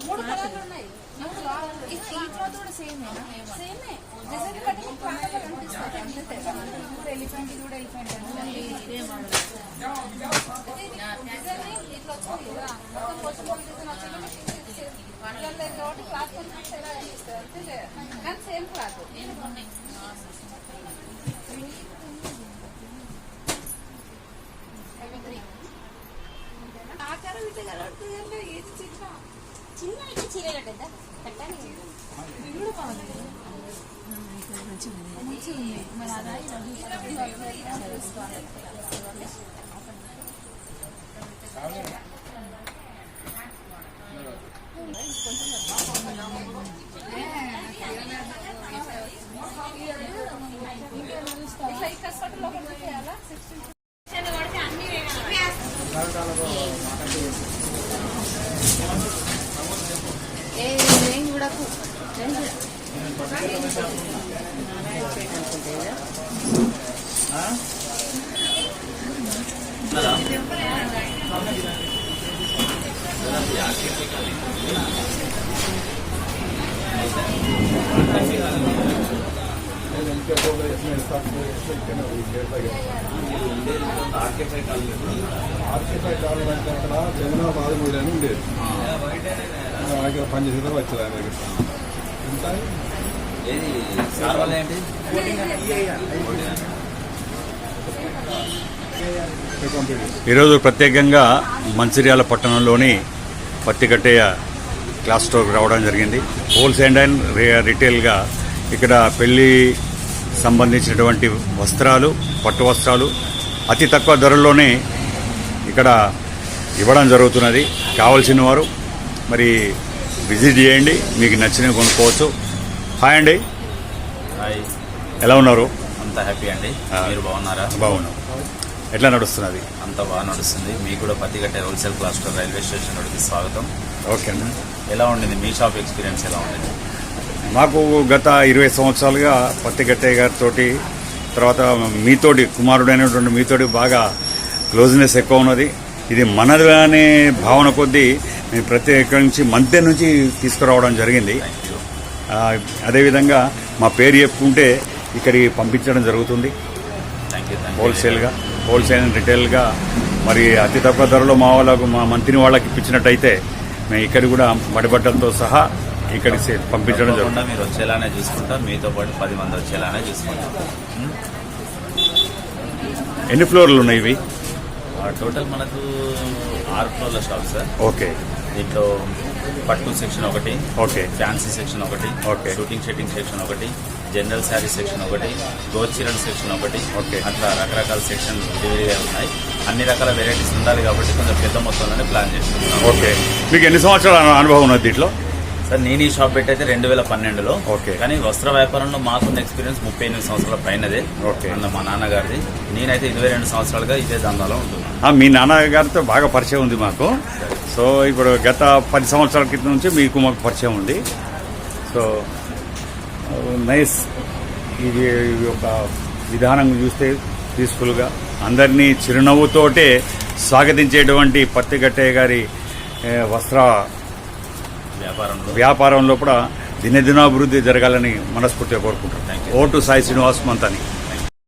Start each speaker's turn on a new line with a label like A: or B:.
A: మూడు కలర్లు ఉన్నాయి. ఈ క్లాత్ కూడా సేమే ఎలిఫెంట్ కూడా ఎలిఫెంట్ క్లాత్ కానీ సేమ్ క్లాత్. ఆకారం ఇట్లా కలడుతుంది. ఏది చిన్న చిన్న అయితే చీర కట్టద్దా కట్టాలి. ఇది కూడా బాగుంది. మంచిగా ఉంది. మరి అదా
B: జగన్నాథ్ బాధపడని ఉండేది పనిచేసేదా వచ్చేది ఆయన దగ్గర.
C: ఈరోజు ప్రత్యేకంగా మంచిర్యాల పట్టణంలోని పత్తికట్టయ్య క్లాస్ స్టోర్కి రావడం జరిగింది. హోల్సేల్ అండ్ రిటైల్గా ఇక్కడ పెళ్లి సంబంధించినటువంటి వస్త్రాలు, పట్టు వస్త్రాలు అతి తక్కువ ధరల్లోనే ఇక్కడ ఇవ్వడం జరుగుతున్నది. కావాల్సిన వారు మరి విజిట్ చేయండి, మీకు నచ్చినవి కొనుక్కోవచ్చు. హాయ్ అండి.
D: హాయ్,
C: ఎలా ఉన్నారు?
D: అంతా హ్యాపీ అండి. మీరు బాగున్నారా?
C: బాగున్నాం. ఎట్లా నడుస్తున్నది?
D: అంతా బాగా నడుస్తుంది. మీకు కూడా పత్తికట్టే wholesale class store railway station నుండి స్వాగతం.
C: ఓకే అండి.
D: ఎలా ఉండింది మీ షాప్ ఎక్స్పీరియన్స్? ఎలా ఉండింది?
C: మాకు గత 20 సంవత్సరాలుగా పత్తికట్టయ్య గారితో, తర్వాత మీతోటి కుమారుడైనటువంటి మీతోటి బాగా క్లోజ్నెస్ ఎక్కువ ఉన్నది. ఇది మనది అనే భావన కొద్దీ మేము ప్రత్యేకించి మంత్రి నుంచి తీసుకురావడం జరిగింది. అదేవిధంగా మా పేరు చెప్పుకుంటే ఇక్కడికి పంపించడం జరుగుతుంది. హోల్సేల్ అండ్ రిటైల్గా మరి అతి తక్కువ ధరలో మా మంత్రి వాళ్ళకి ఇప్పించినట్టయితే మేము ఇక్కడ కూడా మడిబట్టలతో సహా ఇక్కడికి పంపించడం జరుగుతుంది.
D: మీరు వచ్చేలానే చూసుకుంటాం, మీతో పాటు 10 మంది వచ్చేలానే చూసుకుంటాం.
C: ఎన్ని ఫ్లోర్లు ఉన్నాయి ఇవి?
D: టోటల్ మనకు 6 ఫ్లోర్ల షాప్ సార్.
C: ఓకే.
D: దీంట్లో పట్టు సెక్షన్ ఒకటి,
C: ఓకే,
D: ఫ్యాన్సీ సెక్షన్ ఒకటి,
C: ఓకే,
D: షూటింగ్ షెట్టింగ్ సెక్షన్ ఒకటి, జనరల్ శారీ సెక్షన్ ఒకటి, గోచీరల్ సెక్షన్ ఒకటి,
C: ఓకే,
D: అట్లా రకరకాల సెక్షన్ విడివిడిగా ఉన్నాయి. అన్ని రకాల వెరైటీస్ ఉండాలి కాబట్టి కొంచెం పెద్ద మొత్తంలోనే ప్లాన్ చేస్తున్నాం.
C: ఓకే. మీకు ఎన్ని సంవత్సరాల అనుభవం ఉన్నది దీంట్లో?
D: సార్ నేను ఈ షాప్ పెట్టయితే 2012లో.
C: ఓకే.
D: కానీ వస్త్ర వ్యాపారంలో మాకున్న ఎక్స్పీరియన్స్ 38 సంవత్సరాల పైనదే.
C: ఓకే.
D: మా నాన్నగారిది. నేనైతే 22 సంవత్సరాలుగా ఇదే దందాలో ఉంటున్నాను.
C: మీ నాన్నగారితో బాగా పరిచయం ఉంది మాకు. సో ఇప్పుడు గత 10 సంవత్సరాల క్రితం నుంచి మీకు మాకు పరిచయం ఉంది. So nice. ఇది ఒక విధానం చూస్తే పీస్ఫుల్గా అందరినీ చిరునవ్వుతోటే స్వాగతించేటువంటి పత్తికట్టయ్య గారి వస్త్ర వ్యాపారంలో కూడా దినదినాభివృద్ధి జరగాలని మనస్ఫూర్తిగా కోరుకుంటున్నాను. ఓటు సాయి శ్రీనివాస్ మంతాని.